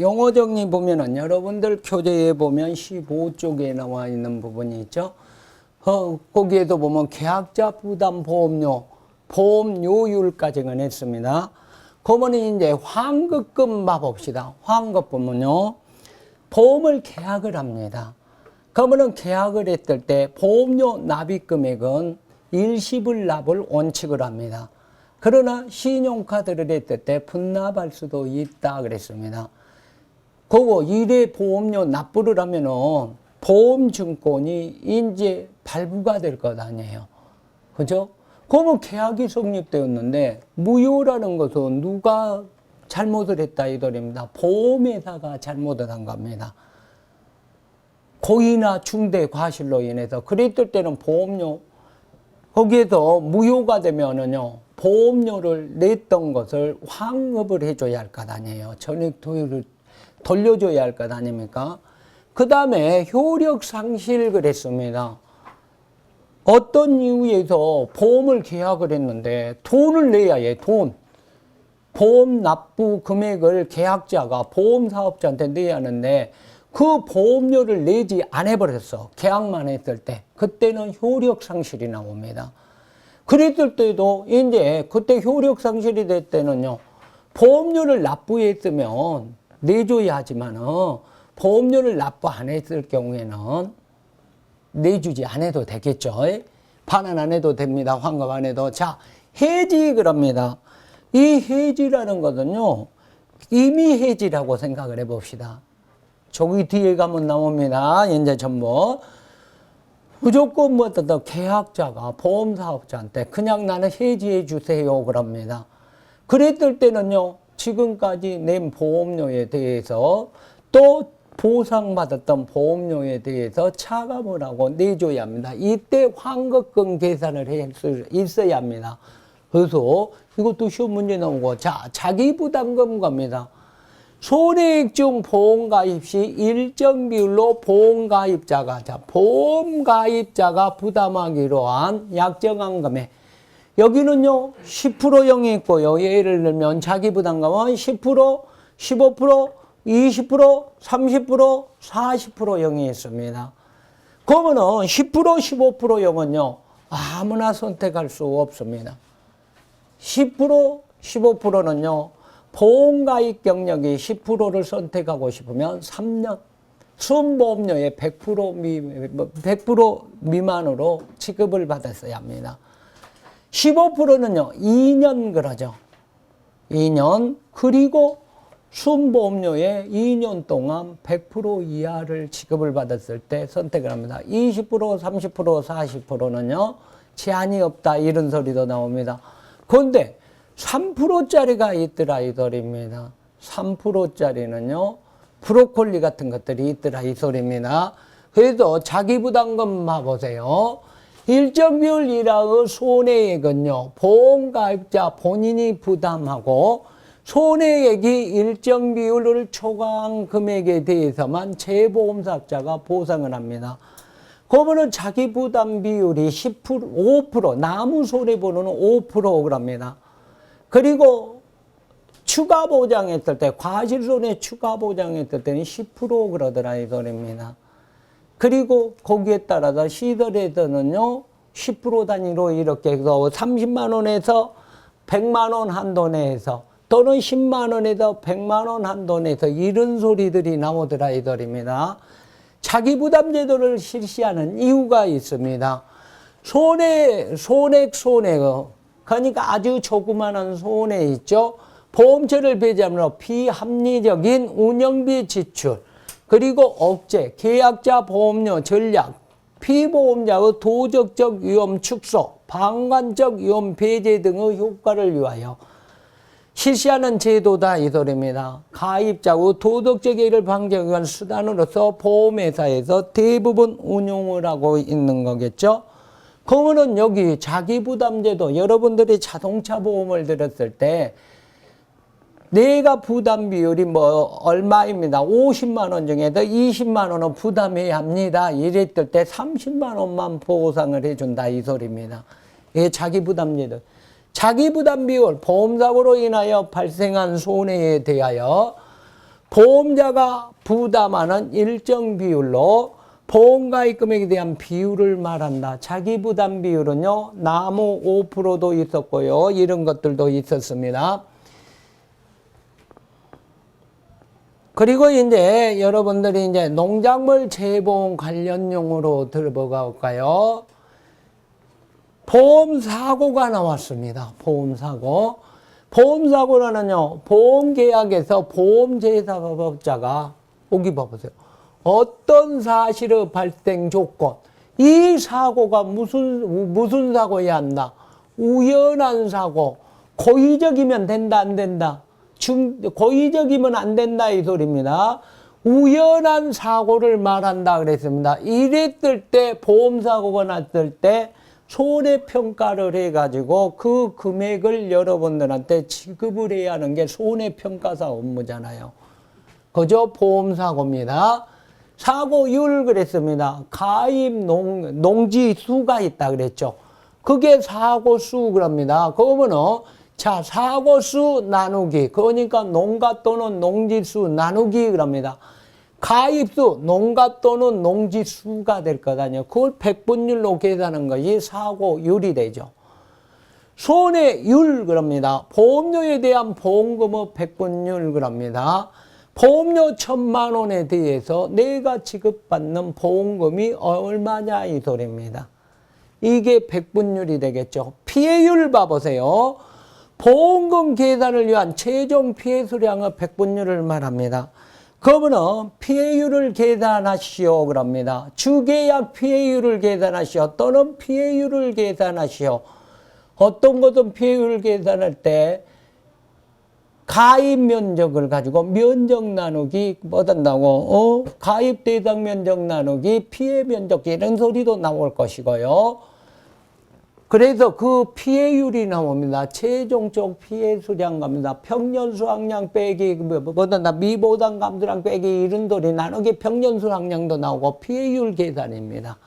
용어 정리 보면은 여러분들 교재에 보면 15쪽에 나와 있는 부분이 있죠. 거기에도 보면 계약자 부담 보험료, 보험료율까지는 했습니다. 그러면 이제 환급금 봐봅시다. 환급금은요, 보험을 계약을 합니다. 그러면은 계약을 했을 때 보험료 납입 금액은 일시불 납을 원칙을 합니다. 그러나 신용카드를 했을 때 분납할 수도 있다 그랬습니다. 그거 일회 보험료 납부를 하면은 보험증권이 이제 발부가 될 것 아니에요. 그죠? 그러면 계약이 성립되었는데 무효라는 것은 누가 잘못을 했다 이 소리입니다. 보험회사가 잘못을 한 겁니다. 고의나 중대 과실로 인해서 그랬을 때는 보험료 거기에서 무효가 되면은요 보험료를 냈던 것을 환급을 해줘야 할 것 아니에요. 전액 토요를 돌려줘야 할 것 아닙니까? 그 다음에 효력 상실 그랬습니다. 어떤 이유에서 보험을 계약을 했는데 돈을 내야 해, 돈. 보험 납부 금액을 계약자가 보험사업자한테 내야 하는데 그 보험료를 내지 안 해버렸어. 계약만 했을 때. 그때는 효력 상실이 나옵니다. 그랬을 때도 이제 그때 효력 상실이 될 때는요. 보험료를 납부했으면 내줘야 하지만 보험료를 납부 안 했을 경우에는 내주지 안 해도 되겠죠. 반환 안 해도 됩니다. 환급 안 해도. 자, 해지 그럽니다. 이 해지라는 것은요. 임의 해지라고 생각을 해봅시다. 저기 뒤에 가면 나옵니다. 이제 전부. 무조건 계약자가 보험사업자한테 그냥 나는 해지해 주세요 그럽니다. 그랬을 때는요. 지금까지 낸 보험료에 대해서 또 보상받았던 보험료에 대해서 차감을 하고 내줘야 합니다. 이때 환급금 계산을 할 수 있어야 합니다. 그래서 이것도 시험 문제 나오고 자 자기부담금 겁니다. 손해액 중 보험가입 시 일정 비율로 보험가입자가 부담하기로 한 약정한 금액 여기는요 10%형이 있고요. 예를 들면 자기부담금은 10%, 15%, 20%, 30%, 40%형이 있습니다. 그러면은 10%, 15%형은요 아무나 선택할 수 없습니다. 10%, 15%는요 보험가입 경력이 10%를 선택하고 싶으면 3년 순보험료의 100% 미만으로 지급을 받았어야 합니다. 15%는요 2년 그러죠. 2년 그리고 순보험료의 2년 동안 100% 이하를 지급을 받았을 때 선택을 합니다. 20%, 30%, 40%는요 제한이 없다 이런 소리도 나옵니다. 그런데 3%짜리가 있더라 이 소리입니다. 3%짜리는요 브로콜리 같은 것들이 있더라 이 소리입니다. 그래서 자기부담금 봐보세요. 일정 비율 이하의 손해액은요 보험가입자 본인이 부담하고 손해액이 일정 비율을 초과한 금액에 대해서만 재보험사업자가 보상을 합니다. 그러면은 자기 부담 비율이 10%, 5%, 남은 손해보는 5% 그럽니다. 그리고 추가 보장했을 때, 과실손해 추가 보장했을 때는 10% 그러더라 이 소리입니다. 그리고 거기에 따라서 시설에서는요 10% 단위로 이렇게 해서 30만 원에서 100만 원 한도 내에서 또는 10만 원에서 100만 원 한도 내에서 이런 소리들이 나오더라 이 소리입니다. 자기부담제도를 실시하는 이유가 있습니다. 손해, 그러니까 아주 조그마한 손해 있죠. 보험료를 배제하므로 비합리적인 운영비 지출, 그리고 억제, 계약자 보험료 전략, 피보험자의 도덕적 위험 축소, 방관적 위험 배제 등의 효과를 위하여 실시하는 제도다 이 소리입니다. 가입자의 도덕적 해를 방지하기 위한 수단으로서 보험회사에서 대부분 운용을 하고 있는 거겠죠. 그러면은 여기 자기부담제도 여러분들이 자동차 보험을 들었을 때 내가 부담 비율이 얼마입니다. 50만 원 중에서 20만 원은 부담해야 합니다. 이랬을 때 30만 원만 보상을 해준다 이 소리입니다. 이게 자기부담제도. 자기부담 비율, 보험사고로 인하여 발생한 손해에 대하여 보험자가 부담하는 일정 비율로 보험가입 금액에 대한 비율을 말한다. 자기 부담 비율은요, 나무 5%도 있었고요. 이런 것들도 있었습니다. 그리고 이제 여러분들이 이제 농작물 재보험 관련용으로 들어볼까요? 보험사고가 나왔습니다. 보험사고. 보험사고라는요, 보험계약에서 보험제사법자가, 여기 봐보세요. 어떤 사실의 발생 조건, 이 사고가 무슨 사고여야 한다? 우연한 사고, 고의적이면 된다, 안 된다? 고의적이면 안 된다, 이 소리입니다. 우연한 사고를 말한다 그랬습니다. 이랬을 때, 보험사고가 났을 때, 손해평가를 해가지고 그 금액을 여러분들한테 지급을 해야 하는 게 손해평가사 업무잖아요. 그죠? 보험사고입니다. 사고율 그랬습니다. 가입 농지수가 있다 그랬죠. 그게 사고수 그럽니다. 그러면은 자, 사고수 나누기, 그러니까 농가 또는 농지수 나누기 그럽니다. 가입수, 농가 또는 농지수가 될 거다요. 그걸 백분율로 계산하는 것이 사고율이 되죠. 손해율 그럽니다. 보험료에 대한 보험금의 백분율 그럽니다. 보험료 1,000만 원에 대해서 내가 지급받는 보험금이 얼마냐 이 소리입니다. 이게 백분율이 되겠죠. 피해율 봐보세요. 보험금 계산을 위한 최종 피해 수량의 백분율을 말합니다. 그러면은 피해율을 계산하시오 그럽니다. 주계약 피해율을 계산하시오 또는 피해율을 계산하시오. 어떤 것은 피해율을 계산할 때 가입 면적을 가지고 면적 나누기 뭐든다고 가입 대상 면적 나누기 피해 면적 이런 소리도 나올 것이고요. 그래서 그 피해율이 나옵니다. 최종적 피해 수량 갑니다. 평년 수확량 빼기 뭐든다 미보상 감수량 빼기 이런 소리 나누기 평년 수확량도 나오고 피해율 계산입니다.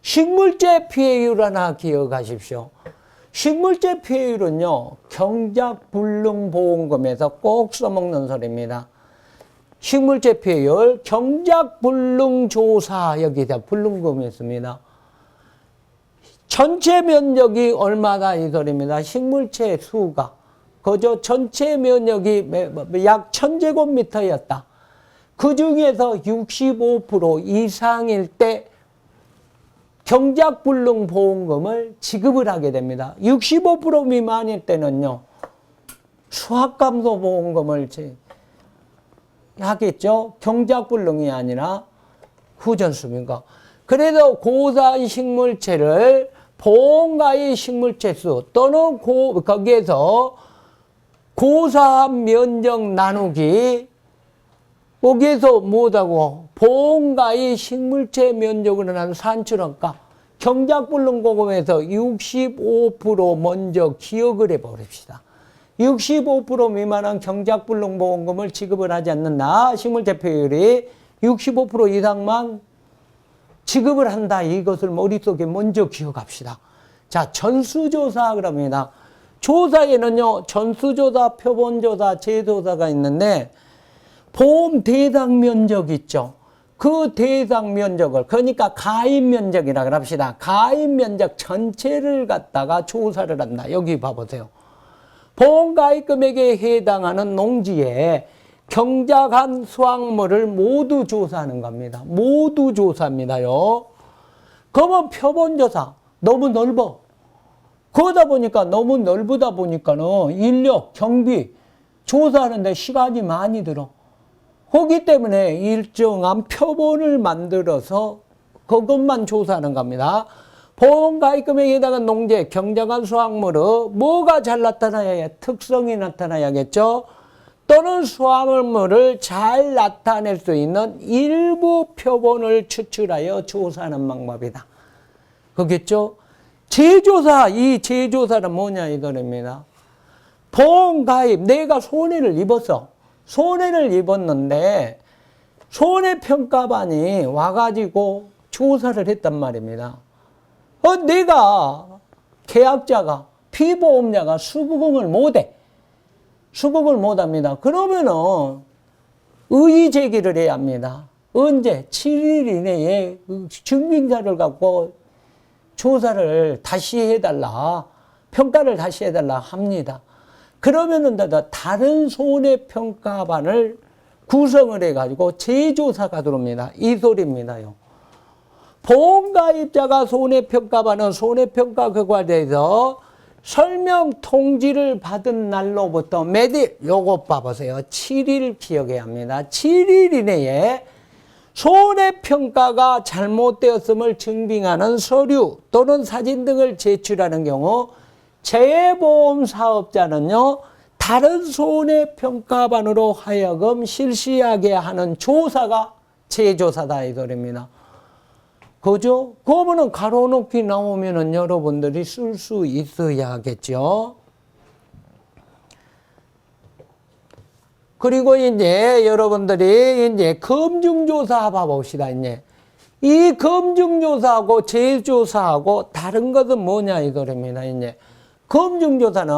식물제 피해율 하나 기억하십시오. 식물제 피해율은요, 경작불능보험금에서 꼭 써먹는 소리입니다. 식물제 피해율, 경작불능조사, 여기서 불능금이 있습니다. 전체 면적이 얼마다 이 소리입니다. 식물체 수가. 그저 전체 면적이 약 1000제곱미터였다. 그 중에서 65% 이상일 때 경작불능보험금을 지급을 하게 됩니다. 65% 미만일 때는요, 수확감소보험금을 하겠죠. 경작불능이 아니라 후전수입니다. 그래서 고사한 식물체를 보험가입 식물체 수 또는 거기에서 고사한 면적 나누기 거기에서 뭐다고 보험가입 식물체 면적으로 난 산출원가 경작불능보험에서 65% 먼저 기억을 해버립시다. 65% 미만한 경작불능보험금을 지급을 하지 않는다. 식물체 피해율이 65% 이상만 지급을 한다. 이것을 머릿속에 먼저 기억합시다. 자, 전수조사 그럽니다. 조사에는요, 전수조사, 표본조사, 재조사가 있는데 보험 대상 면적 있죠. 그 대상 면적을 그러니까 가입 면적이라 그럽시다. 가입 면적 전체를 갖다가 조사를 한다. 여기 봐보세요. 보험 가입 금액에 해당하는 농지에 경작한 수확물을 모두 조사하는 겁니다. 모두 조사입니다요. 그러면 표본조사 너무 넓어. 그러다 보니까 너무 넓다 보니까는 인력, 경비 조사하는데 시간이 많이 들어. 그렇기 때문에 일정한 표본을 만들어서 그것만 조사하는 겁니다. 보험 가입 금액에 해당한 농지에 경작한 수확물의 뭐가 잘 나타나야 해? 특성이 나타나야겠죠. 또는 수확물을 잘 나타낼 수 있는 일부 표본을 추출하여 조사하는 방법이다. 그겠죠? 재조사, 이 재조사는 뭐냐 이거입니다. 보험 가입, 내가 손해를 입었어. 손해를 입었는데 손해평가반이 와가지고 조사를 했단 말입니다. 내가 계약자가 피보험자가 수급을 못해. 수급을 못합니다. 그러면은 의의 제기를 해야 합니다. 언제? 7일 이내에 증빙자를 갖고 조사를 다시 해달라, 평가를 다시 해달라 합니다. 그러면은 다른 손해평가반을 구성을 해가지고 재조사가 들어옵니다. 이 소리입니다요. 보험가입자가 손해평가반은 손해평가 결과에대해서 설명 통지를 받은 날로부터 매일, 요거 봐보세요. 7일 기억해야 합니다. 7일 이내에 손해평가가 잘못되었음을 증빙하는 서류 또는 사진 등을 제출하는 경우 재보험 사업자는요, 다른 손해평가반으로 하여금 실시하게 하는 조사가 재조사다 이 소리입니다. 그죠? 그러면은 가로놓기 나오면은 여러분들이 쓸 수 있어야겠죠. 그리고 이제 여러분들이 이제 검증조사 봐봅시다. 이제 이 검증조사하고 재조사하고 다른 것은 뭐냐 이 소리입니다. 이제 검증조사는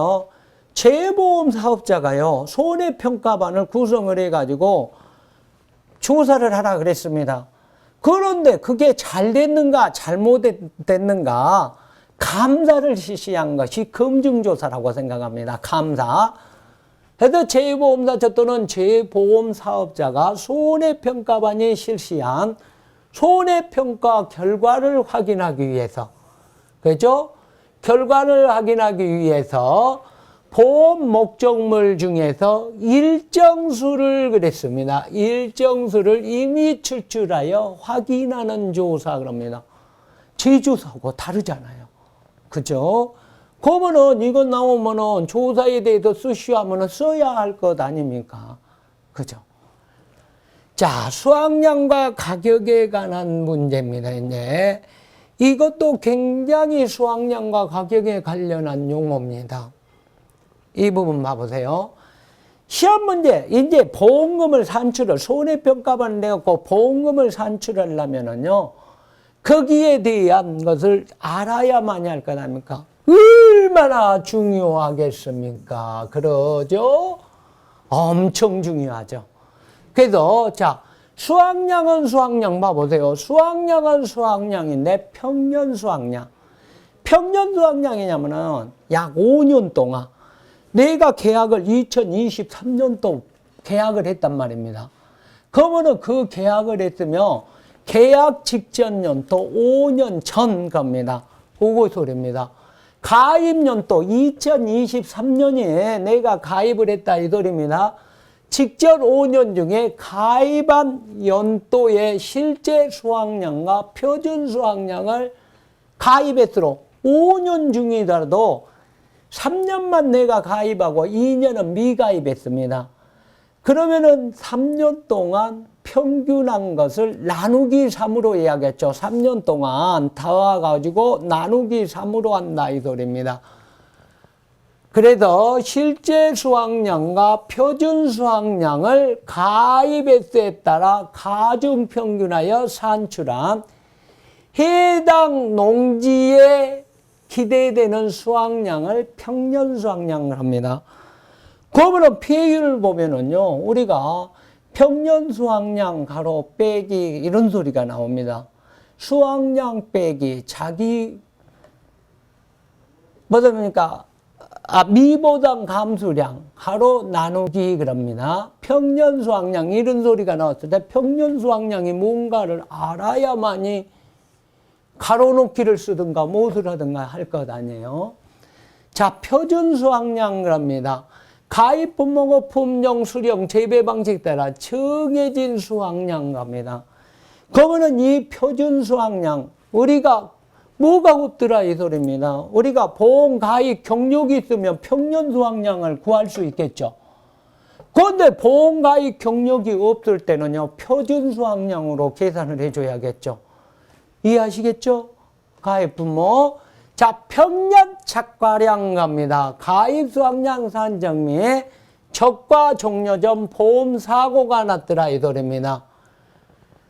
재보험 사업자가요, 손해평가반을 구성을 해가지고 조사를 하라 그랬습니다. 그런데 그게 잘 됐는가 잘못됐는가 감사를 실시한 것이 검증조사라고 생각합니다. 감사. 그래서 재보험사 또는 재보험 사업자가 손해평가반이 실시한 손해평가 결과를 확인하기 위해서, 그죠? 결과를 확인하기 위해서 보험 목적물 중에서 일정 수를 그랬습니다. 일정 수를 이미 추출하여 확인하는 조사 그럽니다. 재조사하고 다르잖아요. 그죠? 그러면은 이거 나오면은 조사에 대해서 쓰시오 하면은 써야 할 것 아닙니까? 그죠? 자, 수확량과 가격에 관한 문제입니다. 이제 이것도 굉장히 수확량과 가격에 관련한 용어입니다. 이 부분 봐보세요. 시험 문제, 이제 보험금을 산출을, 손해평가반을 내갖고 보험금을 산출하려면은요, 거기에 대한 것을 알아야만이 할 것 아닙니까? 얼마나 중요하겠습니까? 그러죠? 엄청 중요하죠. 그래서, 자, 수확량은 수확량 봐보세요. 수확량은 수확량인데, 평년 수확량. 평년 수확량이냐면은 약 5년 동안 내가 계약을 2023년도 계약을 했단 말입니다. 그러면은 그 계약을 했으면 계약 직전 연도 5년 전 겁니다. 그거 소리입니다. 가입 연도 2023년에 내가 가입을 했다 이 소리입니다. 직전 5년 중에 가입한 연도의 실제 수확량과 표준 수확량을 가입했도록 5년 중이더라도 3년만 내가 가입하고 2년은 미가입했습니다. 그러면은 3년 동안 평균한 것을 나누기 3으로 해야겠죠. 3년 동안 다 와가지고 나누기 3으로 한다 이 소리입니다. 그래서 실제 수확량과 표준 수확량을 가입횟수에 따라 가중평균하여 산출한 해당 농지에 기대되는 수확량을 평년 수확량을 합니다. 그러면 비율을 보면은요, 우리가 평년 수확량 가로 빼기 이런 소리가 나옵니다. 수확량 빼기 자기 뭐랍니까? 미보당 감수량 가로 나누기 그럽니다. 평년 수확량 이런 소리가 나왔을 때 평년 수확량이 뭔가를 알아야만이 가로놓기를 쓰든가 못을 하든가 할 것 아니에요. 자, 표준 수확량을 합니다. 가입 품목의 품종, 수령, 재배 방식 따라 정해진 수확량 갑니다. 그러면은 이 표준 수확량, 우리가 뭐가 없더라 이 소리입니다. 우리가 보험 가입 경력이 있으면 평년 수확량을 구할 수 있겠죠. 그런데 보험 가입 경력이 없을 때는요, 표준 수확량으로 계산을 해줘야겠죠. 이해하시겠죠? 가입 분모. 자, 평년 착과량 갑니다. 가입 수확량 산정 및 적과 종료 전 보험 사고가 났더라 이 소리입니다.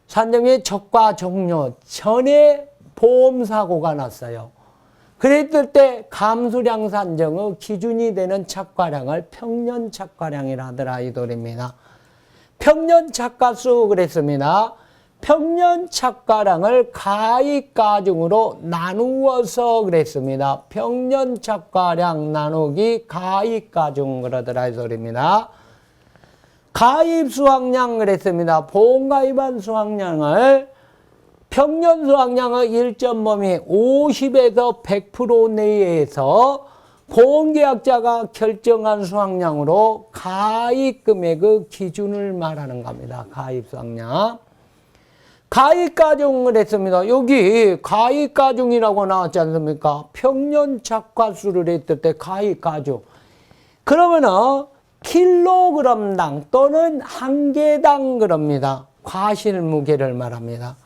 산정 및 적과 종료 전에 보험 사고가 났어요. 그랬을 때 감수량 산정의 기준이 되는 착과량을 평년 착과량이라 하더라 이 소리입니다. 평년착가수 그랬습니다. 평년착가량을 가입가중으로 나누어서 그랬습니다. 평년착가량 나누기 가입가중 그러더라 이 소리입니다. 가입수확량 그랬습니다. 보험가입한 수확량을 평년수확량의 일점 범위 50에서 100% 내에서 보험계약자가 결정한 수확량으로 가입금액의 기준을 말하는 겁니다. 가입수확량. 가입가중을 했습니다. 여기 가입가중이라고 나왔지 않습니까? 평년착과수를 했을 때 가입가중. 그러면은 킬로그램당 또는 한 개당 그럽니다. 과실무게를 말합니다.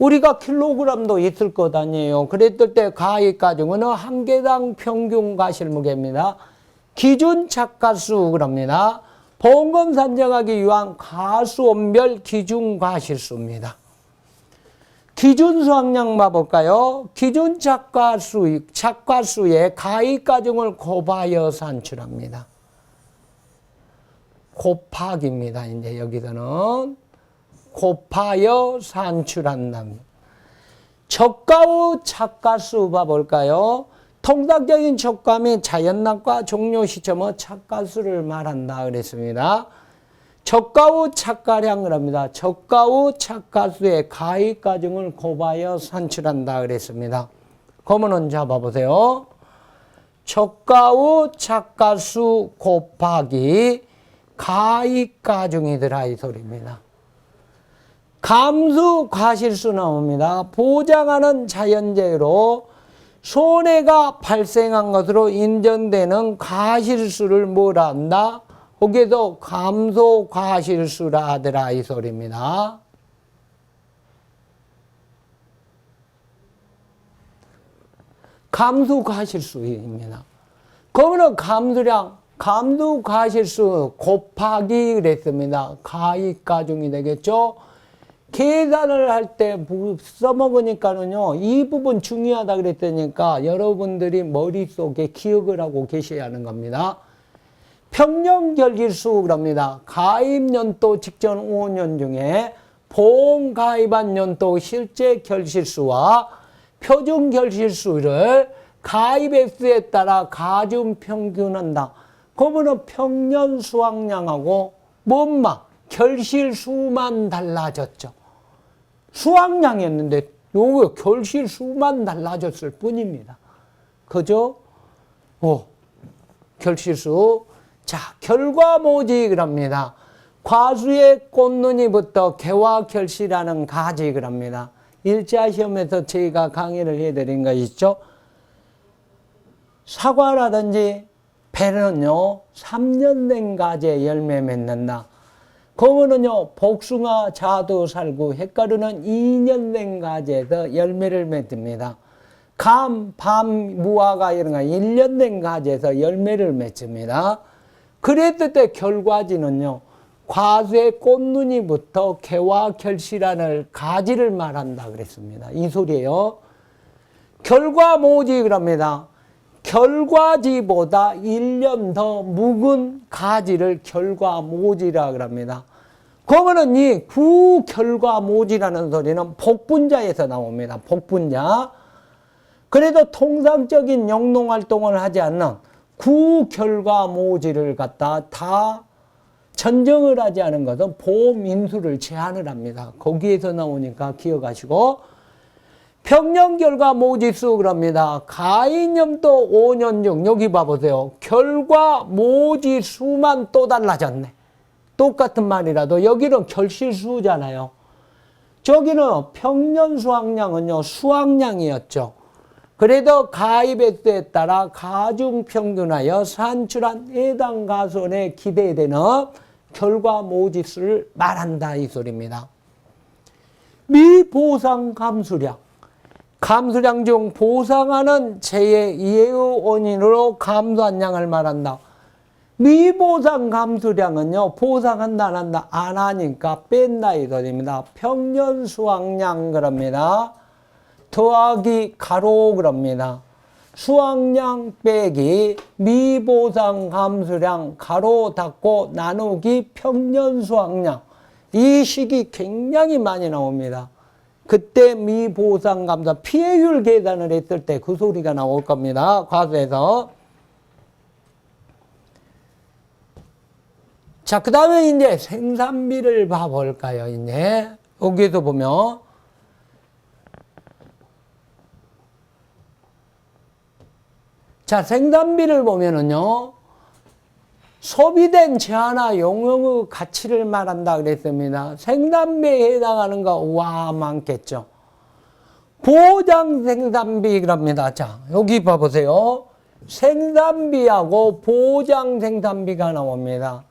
우리가 킬로그램도 있을 것 아니에요. 그랬을 때 가입가중은 한 개당 평균 과실무게입니다. 기준착가수 그럽니다. 보험금 산정하기 위한 가수원별 기준과실수입니다. 기준수확량 봐볼까요? 기준착과수의 가입가중을 곱하여 산출합니다. 곱하기입니다. 이제 여기서는 곱하여 산출한다. 저가의 착가수 봐볼까요? 통상적인 촉감이 자연낙과 종료 시점의 착가수를 말한다 그랬습니다. 저가의 착가량을 합니다. 저가의 착가수의 가입가중을 곱하여 산출한다 그랬습니다. 그러면은 자 봐보세요. 저가의 착가수 곱하기 가입가중이더라 이 소리입니다. 감수 과실수 나옵니다. 보장하는 자연재해로 손해가 발생한 것으로 인정되는 과실수를 뭐라 한다? 거기에서 감소 과실수라 하더라 이 소리입니다. 감수 과실수입니다. 그러면 감수량, 감수 과실수 곱하기 그랬습니다. 가입가중이 되겠죠? 계산을 할 때 써먹으니까는요, 이 부분 중요하다 그랬으니까 여러분들이 머릿속에 기억을 하고 계셔야 하는 겁니다. 평년결실수 그럽니다. 가입연도 직전 5년 중에 보험 가입한 연도 실제 결실수와 표준 결실수를 가입 횟수에 따라 가중 평균한다. 그러면 평년 수확량하고 뭔마 결실수만 달라졌죠. 수확량이었는데 요거 결실수만 달라졌을 뿐입니다. 그죠? 결실수. 자, 결과모지 그럽니다. 과수의 꽃눈이부터 개와 결실하는 가지 그럽니다. 1차 시험에서 저희가 강의를 해드린 거 있죠? 사과라든지 배는요, 3년 된 가지에 열매 맺는다. 그거는요, 복숭아, 자두, 살구, 햇가루는 2년 된 가지에서 열매를 맺습니다. 감, 밤, 무화과 이런 거 1년 된 가지에서 열매를 맺습니다. 그랬을 때 결과지는요, 과수의 꽃눈이부터 개와 결실하는 가지를 말한다 그랬습니다. 이 소리예요. 결과모지 그럽니다. 결과지보다 1년 더 묵은 가지를 결과모지라 그럽니다. 그러면은 이 구결과모지라는 소리는 복분자에서 나옵니다. 복분자. 그래도 통상적인 영농활동을 하지 않는 구결과모지를 갖다 다 전정을 하지 않은 것은 보험인수를 제한을 합니다. 거기에서 나오니까 기억하시고, 평년결과모지수 그럽니다. 가입연도 5년 중 여기 봐보세요. 결과모지수만 또 달라졌네. 똑같은 말이라도 여기는 결실수잖아요. 저기는 평년수확량은요, 수확량이었죠. 그래도 가입 횟수에 따라 가중평균하여 산출한 해당 가손에 기대되는 결과모지수를 말한다 이 소리입니다. 미보상 감수량. 감수량 중 보상하는 재해 이해의 원인으로 감소한 양을 말한다. 미보상 감수량은요, 보상한다 안 한다 안 하니까 뺀다 이 소리입니다. 평년 수확량 그럽니다. 더하기 가로 그럽니다. 수확량 빼기 미보상 함수량 가로 닫고 나누기 평년 수확량. 이 식이 굉장히 많이 나옵니다. 그때 미보상 감사 피해율 계산을 했을 때 그 소리가 나올 겁니다. 과수에서. 자, 그 다음에 이제 생산비를 봐볼까요? 이제 여기에서 보면 자, 생산비를 보면은요, 소비된 재화나 용역의 가치를 말한다 그랬습니다. 생산비에 해당하는 거, 와, 많겠죠. 보장 생산비, 그럽니다. 자, 여기 봐보세요. 생산비하고 보장 생산비가 나옵니다.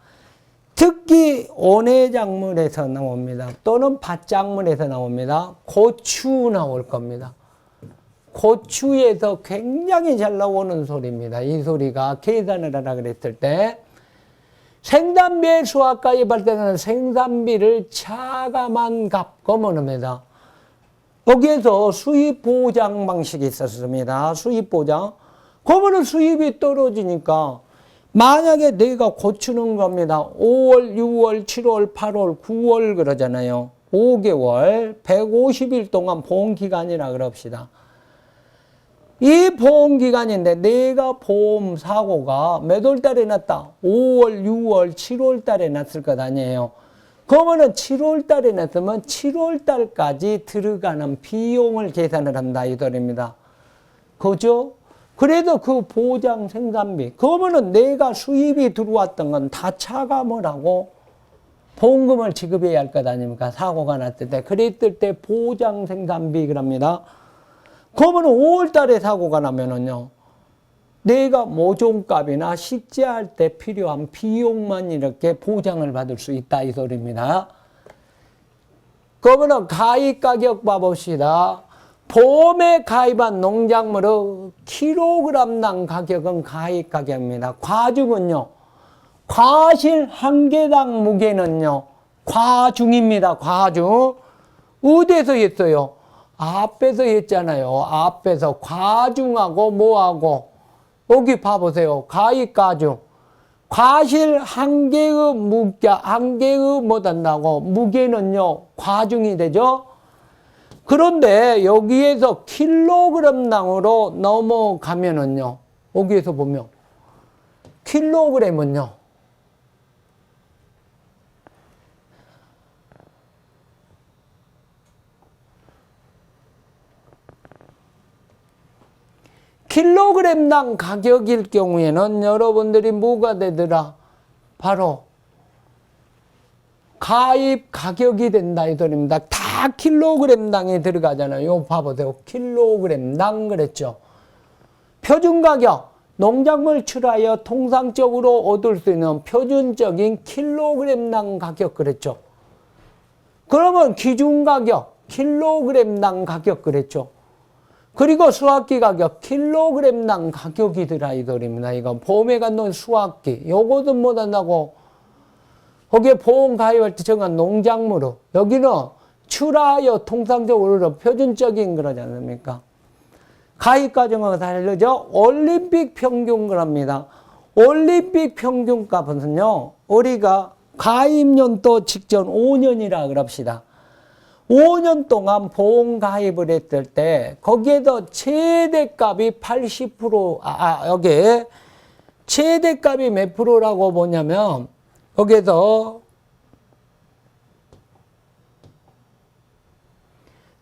특히 원예작물에서 나옵니다. 또는 밭작물에서 나옵니다. 고추 나올 겁니다. 고추에서 굉장히 잘 나오는 소리입니다. 이 소리가 계산을 하라 그랬을 때 생산비의 수확가에 발생하는 생산비를 차감한 값 거머입니다. 여기에서 수입 보장 방식이 있었습니다. 수입 보장. 그러면 수입이 떨어지니까 만약에 내가 고추는 겁니다. 5월, 6월, 7월, 8월, 9월 그러잖아요. 5개월, 150일 동안 보험기간이라 그럽시다. 이 보험기간인데 내가 보험 사고가 몇 월 달에 났다? 5월, 6월, 7월 달에 났을 것 아니에요. 그러면은 7월 달에 났으면 7월 달까지 들어가는 비용을 계산을 한다 이 소리입니다. 그죠? 그래도 그 보장 생산비, 그러면은 내가 수입이 들어왔던 건 다 차감을 하고 보험금을 지급해야 할 것 아닙니까? 사고가 났을 때. 그랬을 때 보장 생산비 그럽니다. 그러면은 5월 달에 사고가 나면은요, 내가 모종값이나 식재할 때 필요한 비용만 이렇게 보장을 받을 수 있다 이 소리입니다. 그러면은 가입 가격 봐봅시다. 보험에 가입한 농작물의 킬로그램당 가격은 가입 가격입니다. 과중은요, 과실 한 개당 무게는요, 과중입니다. 과중. 어디에서 했어요? 앞에서 했잖아요. 앞에서 과중하고 뭐하고 여기 봐보세요. 가입 과중. 과실 한 개의 무게, 한 개의 못한다고 무게는요, 과중이 되죠. 그런데 여기에서 킬로그램당으로 넘어가면은요, 여기에서 보면 킬로그램은요, 킬로그램당 가격일 경우에는 여러분들이 뭐가 되더라? 바로 가입 가격이 된다 이 소리입니다. 다 킬로그램당에 들어가잖아요. 요 봐보세요. 킬로그램당 그랬죠. 표준 가격, 농작물 출하여 통상적으로 얻을 수 있는 표준적인 킬로그램당 가격 그랬죠. 그러면 기준 가격, 킬로그램당 가격 그랬죠. 그리고 수확기 가격, 킬로그램당 가격이더라 이 소리입니다. 이건 보험에 갖는 수확기. 요것도 못한다고. 거기에 보험 가입할 때 정한 농작물로. 여기는 출하여 통상적으로 표준적인 거라지 않습니까? 가입 과정하고 다르죠? 올림픽 평균값입니다. 올림픽 평균값은요, 우리가 가입연도 직전 5년이라 그럽시다. 5년 동안 보험 가입을 했을 때 거기에서 최대값이 80%, 여기 최대값이 몇 프로라고 보냐면 여기에서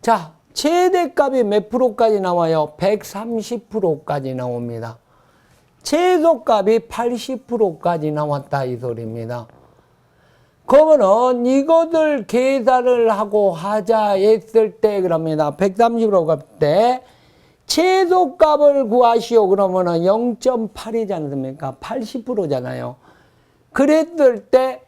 자, 최대값이 몇 프로까지 나와요? 130%까지 나옵니다. 최소값이 80%까지 나왔다 이 소리입니다. 그러면은 이것을 계산을 하고 하자 했을 때 그럽니다. 130으로 갈 때 최소값을 구하시오 그러면은 0.8이지 않습니까? 80%잖아요. 그랬을 때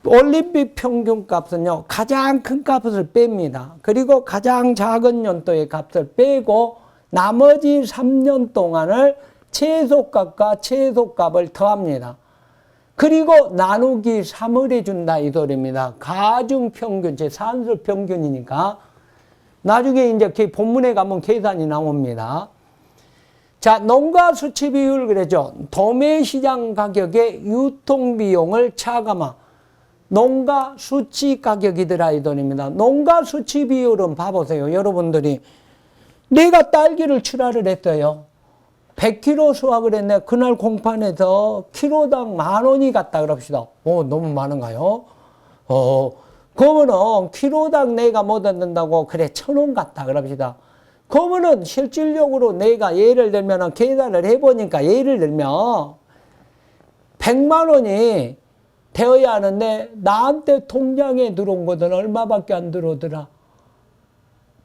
올림픽 평균값은요, 가장 큰 값을 뺍니다. 그리고 가장 작은 연도의 값을 빼고 나머지 3년 동안을 최소값과 최소값을 더합니다. 그리고 나누기 3을 해준다 이 소리입니다. 가중평균, 제 산술평균이니까 나중에 이제 본문에 가면 계산이 나옵니다. 자, 농가 수치 비율 그러죠. 도매시장 가격의 유통 비용을 차감한 농가 수치 가격이더라 이 돈입니다. 농가 수치 비율은 봐보세요. 여러분들이 내가 딸기를 출하를 했어요. 100kg 수확을 했네. 그날 공판에서 키로당 10,000원이 갔다 그럽시다. 너무 많은가요? 그러면은 키로당 내가 못 얻는다고 그래 1,000원 갔다 그럽시다. 그러면은 실질적으로 내가 예를 들면 계산을 해보니까 예를 들면 100만 원이 되어야 하는데 나한테 통장에 들어온 것은 얼마밖에 안 들어오더라.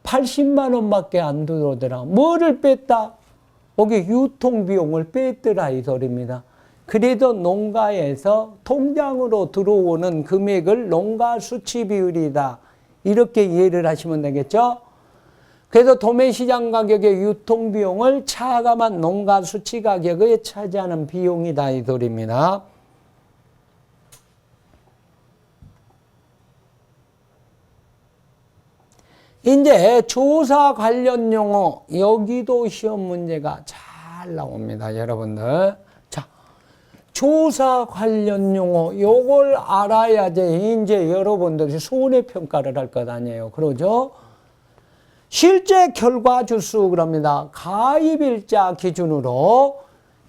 80만 원밖에 안 들어오더라. 뭐를 뺐다? 거기 유통비용을 뺐더라 이 소리입니다. 그래도 농가에서 통장으로 들어오는 금액을 농가 수치 비율이다. 이렇게 이해를 하시면 되겠죠? 그래서 도매시장 가격의 유통비용을 차감한 농가 수치 가격에 차지하는 비용이다 이 소리입니다. 이제 조사 관련 용어, 여기도 시험 문제가 잘 나옵니다, 여러분들. 자, 조사 관련 용어, 요걸 알아야지 이제 여러분들이 손해평가를 할 것 아니에요. 그러죠? 실제 결과 주수 그럽니다. 가입일자 기준으로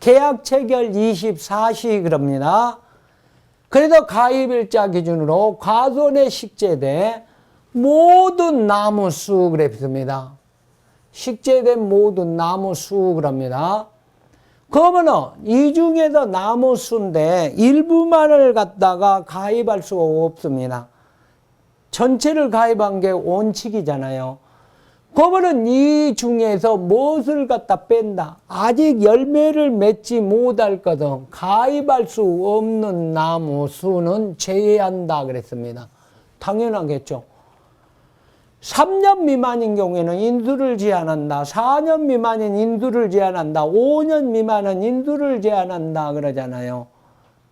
계약 체결 24시 그럽니다. 그래서 가입일자 기준으로 과손에 식재돼 모든 나무 수 그랬습니다. 식재된 모든 나무 수 그럽니다. 그러면은 이 중에서 나무 수인데 일부만을 갖다가 가입할 수가 없습니다. 전체를 가입한 게 원칙이잖아요. 그러면은 이 중에서 무엇을 갖다 뺀다? 아직 열매를 맺지 못할 것은 가입할 수 없는 나무 수는 제외한다 그랬습니다. 당연하겠죠. 3년 미만인 경우에는 인수를 제한한다. 4년 미만인 인수를 제한한다. 5년 미만은 인수를 제한한다 그러잖아요.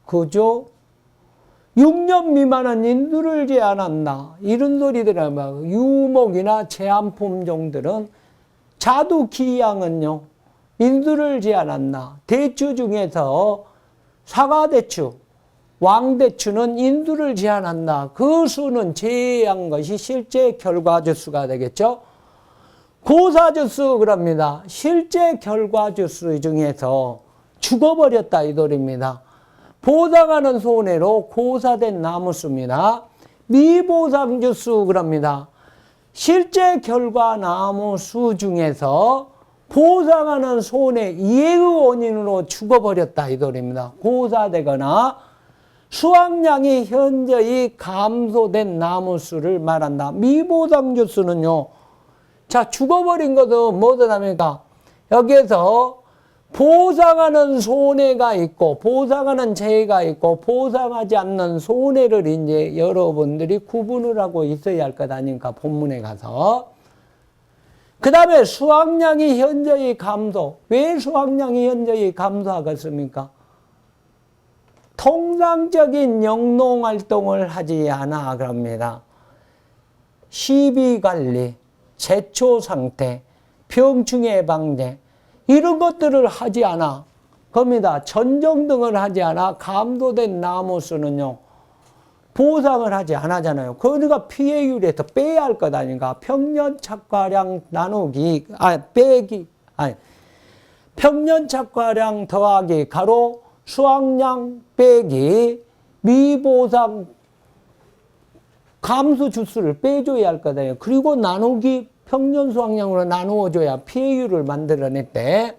그죠? 6년 미만은 인수를 제한한다. 이런 소리들을 막 유목이나 제한품종들은 자두기양은요. 인수를 제한한다. 대추 중에서 사과대추, 왕대추는 인수를 제한한다. 그 수는 제외한 것이 실제 결과주수가 되겠죠. 고사주수 그럽니다. 실제 결과주수 중에서 죽어버렸다 이 소리입니다. 보상하는 손해로 고사된 나무수입니다. 미보상주수 그럽니다. 실제 결과 나무수 중에서 보상하는 손해 이해의 원인으로 죽어버렸다 이 소리입니다. 고사되거나 수확량이 현저히 감소된 나무수를 말한다. 미보상주수는요. 자, 죽어버린 것도 뭐더랍니까? 여기에서 보상하는 손해가 있고 보상하는 재해가 있고 보상하지 않는 손해를 이제 여러분들이 구분을 하고 있어야 할 것 아닙니까? 본문에 가서. 그 다음에 수확량이 현저히 감소. 왜 수확량이 현저히 감소하겠습니까? 통상적인 영농활동을 하지 않아 그럽니다. 시비관리, 제초상태, 병충해 예방제 이런 것들을 하지 않아 겁니다. 전정 등을 하지 않아 감소된 나무수는요. 보상을 하지 않았잖아요. 그러니까 피해율에서 빼야 할 것 아닌가. 평년착과량 나누기, 평년착과량 더하기 가로 수확량 빼기 미보상 감수 주수를 빼줘야 할 거다. 그리고 나누기 평년 수확량으로 나누어줘야 피해율을 만들어냈대.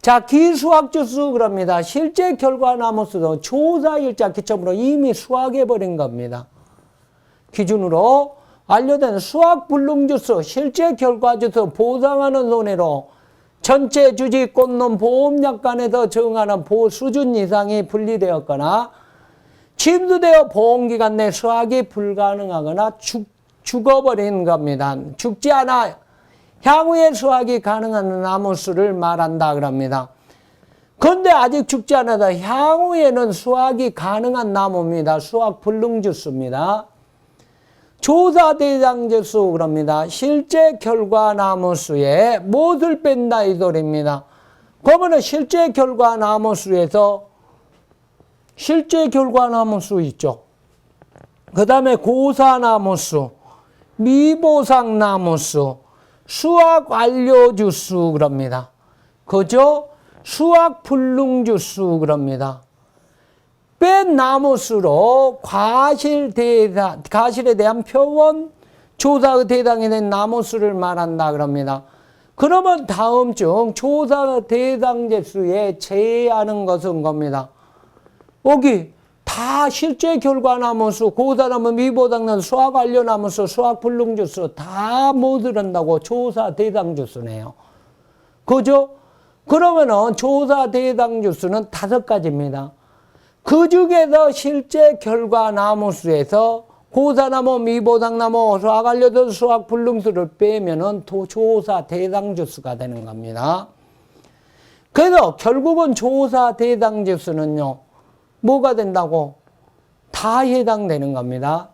자, 기수확 주수 그럽니다. 실제 결과 나무수도 조사일자 기점으로 이미 수확해버린 겁니다. 기준으로 완료된 수확 불능주수, 실제 결과 주수 보상하는 손해로 전체 주지 꽃놈 보험약관에서 정하는 보호 수준 이상이 분리되었거나 침수되어 보험기간 내 수확이 불가능하거나 죽어버린 겁니다. 죽지 않아 향후에 수확이 가능한 나무수를 말한다 그럽니다. 그런데 아직 죽지 않아서 향후에는 수확이 가능한 나무입니다. 수확 불능주수입니다. 조사 대상주수 그럽니다. 실제 결과 나무수에 무엇을 뺀다 이 소리입니다. 그러면은 실제 결과나무수에서 실제 결과나무수 있죠. 그 다음에 고사나무수, 미보상나무수, 수학완료주수 그럽니다. 그죠? 수학불능주수 그럽니다. 뺀 나무수로 과실에 대한 표원, 조사 대상에 대한 나무수를 말한다 그럽니다. 그러면 다음 중 조사 대상제수에 제외하는 것은 겁니다. 여기 다 실제 결과나무수, 고사나무, 미보상나무, 수학완료나무수, 수학불능주수 다 못 들은다고 조사 대상주수네요. 그죠? 그러면은 조사 대상주수는 5가지입니다. 그 중에서 실제 결과나무수에서 고사나무, 미보상나무, 수학완료도 수학불능수를 빼면은 조사 대상주수가 되는 겁니다. 그래서 결국은 조사 대상주수는요, 뭐가 된다고? 다 해당되는 겁니다.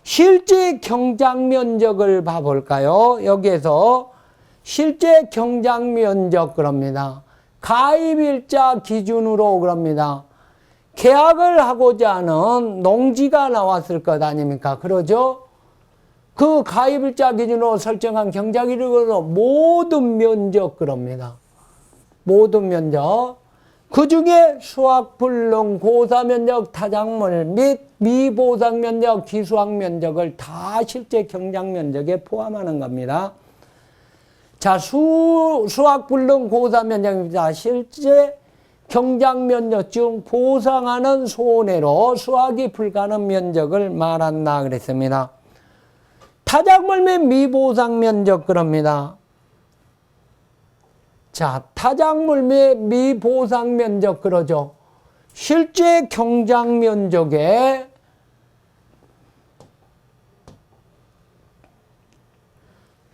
실제 경작면적을 봐볼까요? 여기에서 실제 경작면적 그럽니다. 가입일자 기준으로 그럽니다. 계약을 하고자 하는 농지가 나왔을 것 아닙니까? 그러죠? 그 가입일자 기준으로 설정한 경작이익으로 모든 면적 그럽니다. 모든 면적. 그 중에 수학불능, 고사면적, 타작물 및 미보상면적, 기수학면적을 다 실제 경작면적에 포함하는 겁니다. 자, 수학불능, 고사면적입니다. 실제 경작면적 중 보상하는 손해로 수학이 불가능한 면적을 말한다 그랬습니다. 타작물 및 미보상면적 그럽니다. 자, 타작물 및 미보상면적 그러죠. 실제 경작면적에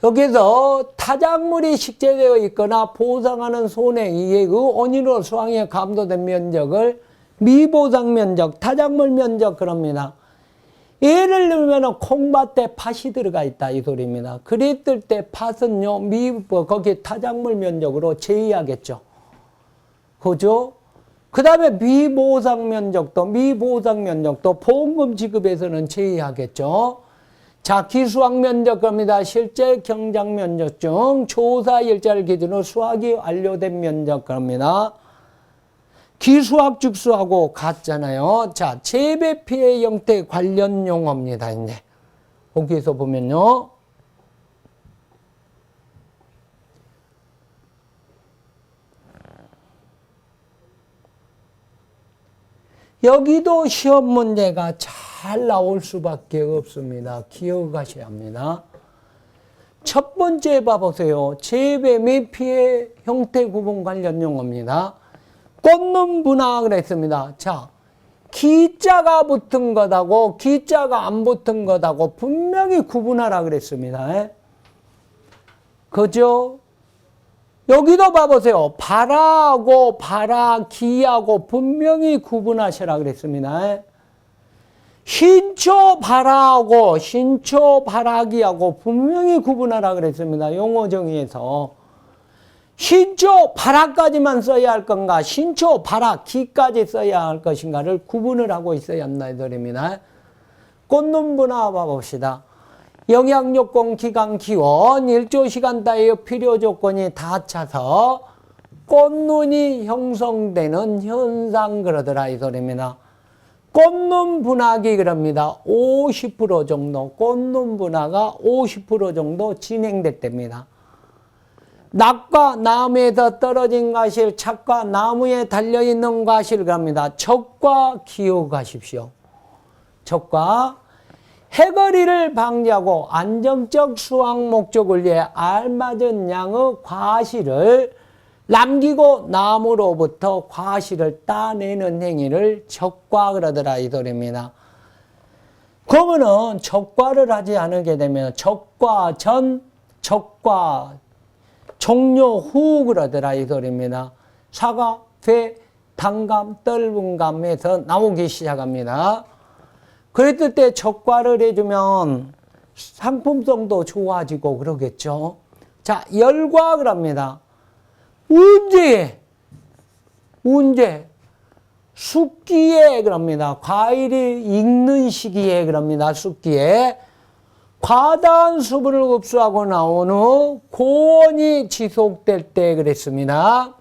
여기서 타작물이 식재되어 있거나 보상하는 손해에 의해 그 원인으로 수확에 감소된 면적을 미보상면적, 타작물 면적 그럽니다. 예를 들면 콩밭에 팥이 들어가 있다 이 소리입니다. 그랬을 때 팥은요 거기 타작물 면적으로 제외하겠죠. 그죠? 그 다음에 미보상면적도 보험금 지급에서는 제외하겠죠. 자, 기수학면적 겁니다. 실제 경작면적 중 조사일자를 기준으로 수확이 완료된 면적 겁니다. 기수학 즉수하고 같잖아요. 자, 재배 피해 형태 관련 용어입니다. 이제 거기에서 보면요. 여기도 시험 문제가 잘 나올 수밖에 없습니다. 기억하셔야 합니다. 첫 번째 봐보세요. 재배 및 피해 형태 구분 관련 용어입니다. 꽂는 분화 그랬습니다. 자, 기자가 붙은 것하고 기자가 안 붙은 것하고 분명히 구분하라 그랬습니다. 그죠? 여기도 봐보세요. 발아하고 발아기하고 분명히 구분하시라 그랬습니다. 신초 발아하고 신초 발아기하고 분명히 구분하라 그랬습니다. 용어 정의에서. 신초 발아까지만 써야 할 건가, 신초 발아기까지 써야 할 것인가를 구분을 하고 있어야 한다 이 소리입니다. 꽂는 분화 봐봅시다. 영양요건, 기간, 기원, 일조시간 따위의 필요조건이 다 차서 꽃눈이 형성되는 현상 그러더라 이 소리입니다. 꽃눈 분화기 그럽니다. 50% 정도, 꽃눈 분화가 50% 정도 진행됐답니다. 낙과 나무에서 떨어진 과실, 착과 나무에 달려있는 과실 그럽니다. 척과 기억하십시오. 척과 해거리를 방지하고 안정적 수확 목적을 위해 알맞은 양의 과실을 남기고 나무로부터 과실을 따내는 행위를 척과 그러더라 이 소리입니다. 그러면은 척과를 하지 않게 되면 척과 전, 척과 종료 후 그러더라 이 소리입니다. 사과, 배, 단감, 떫은감에서 나오기 시작합니다. 그랬을 때 척과를 해주면 상품성도 좋아지고 그러겠죠. 자, 열과 그럽니다. 언제 언제? 숙기에 그럽니다. 과일이 익는 시기에 그럽니다. 숙기에. 과다한 수분을 흡수하고 나온 후 고온이 지속될 때 그랬습니다.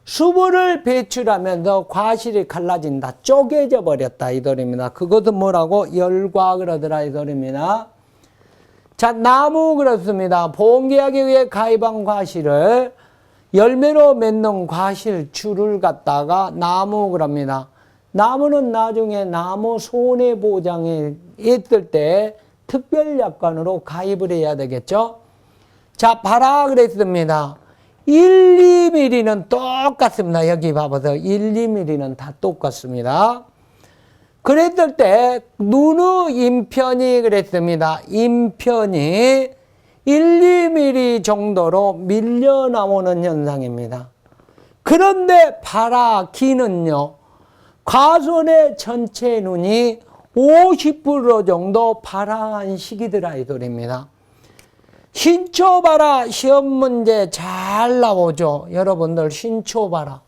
수분을 배출하면서 과실이 갈라진다. 쪼개져 버렸다. 이 소리입니다. 그것은 뭐라고? 열과 그러더라. 이 소리입니다. 자, 나무 그렇습니다. 보험계약에 의해 가입한 과실을 열매로 맺는 과실줄을 갖다가 나무 그럽니다. 나무는 나중에 나무 손해보장에 있을 때 특별약관으로 가입을 해야 되겠죠. 자, 봐라 그랬습니다. 1, 2mm는 똑같습니다. 여기 봐봐서 1, 2mm는 다 똑같습니다. 그랬을 때 눈의 인편이 그랬습니다. 인편이 1, 2mm 정도로 밀려 나오는 현상입니다. 그런데 봐라 기는요. 과손의 전체 눈이 50% 정도 발화한 시기더라 이 소리입니다. 신초 봐라 시험 문제 잘 나오죠. 여러분들 신초 봐라.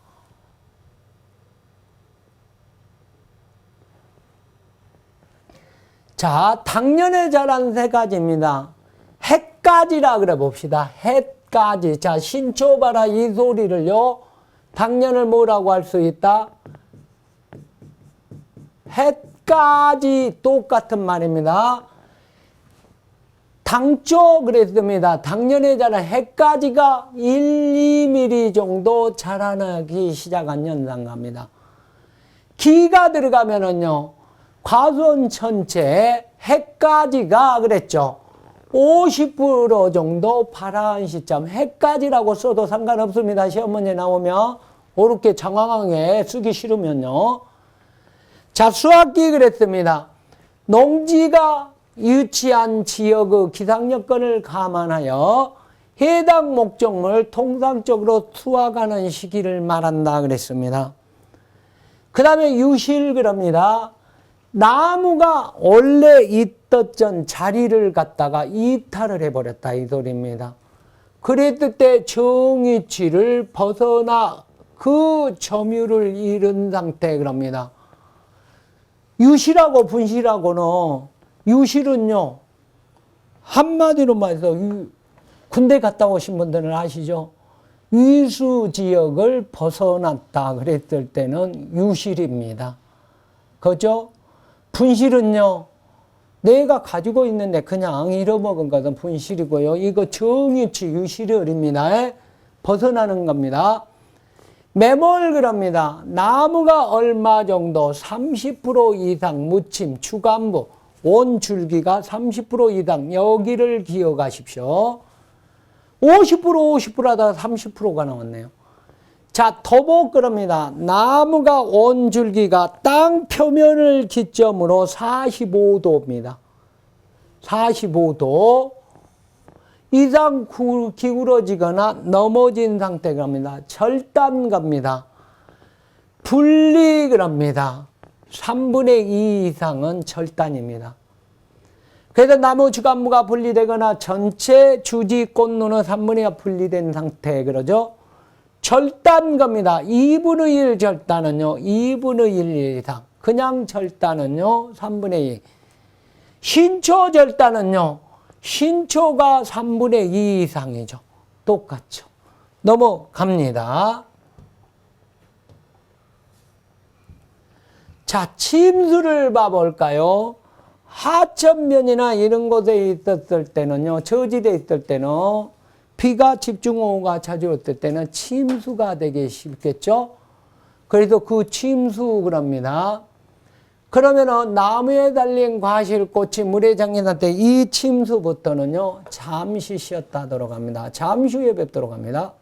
자, 당년에 자란 세 가지입니다. 햇가지라 그래 봅시다. 햇가지. 자, 신초 봐라 이 소리를요. 당년을 뭐라고 할 수 있다? 햇가지 똑같은 말입니다. 당초 그랬습니다. 당년에 자란 햇가지가 1, 2mm 정도 자라나기 시작한 현상입니다. 기가 들어가면은요. 과손 전체에 햇가지가 그랬죠. 50% 정도 발화한 시점. 햇가지라고 써도 상관없습니다. 시험 문제 나오면 그렇게 장황하게 쓰기 싫으면요. 자, 수학기 그랬습니다. 농지가 유치한 지역의 기상 여건을 감안하여 해당 목적물을 통상적으로 수확하는 시기를 말한다 그랬습니다. 그 다음에 유실 그럽니다. 나무가 원래 있던 자리를 갖다가 이탈을 해버렸다 이 소리입니다. 그랬을 때 정위치를 벗어나 그 점유를 잃은 상태 그럽니다. 유실하고 분실하고는 유실은요 한마디로 말해서 군대 갔다 오신 분들은 아시죠? 위수 지역을 벗어났다 그랬을 때는 유실입니다. 그죠? 분실은요 내가 가지고 있는데 그냥 잃어먹은 것은 분실이고요. 이거 정위치 유실입니다. 벗어나는 겁니다. 매몰 그럽니다. 나무가 얼마 정도 30% 이상 무침, 주간부, 원줄기가 30% 이상 여기를 기억하십시오. 50% 하다가 30%가 나왔네요. 자, 토복 그럽니다. 나무가 원줄기가 땅 표면을 기점으로 45도입니다. 45도 이상 기울어지거나 넘어진 상태가 합니다. 절단 갑니다. 분리 그럽니다. 3분의 2 이상은 절단입니다. 그래서 나무 주간무가 분리되거나 전체 주지 꽃눈은 3분의 2가 분리된 상태 그러죠. 절단 겁니다. 2분의 1 절단은요. 2분의 1 이상. 그냥 절단은요. 3분의 2. 신초 절단은요. 신초가 3분의 2 이상이죠. 똑같죠. 넘어갑니다. 자, 침수를 봐볼까요? 하천면이나 이런 곳에 있었을 때는요. 저지대에 있을 때는 비가 집중호우가 자주 왔을 때는 침수가 되기 쉽겠죠. 그래서 그 침수 그럽니다. 그러면은 나무에 달린 과실꽃이 물에 잠긴 상태 이 침수부터는요 잠시 쉬었다 하도록 합니다. 잠시 후에 뵙도록 합니다.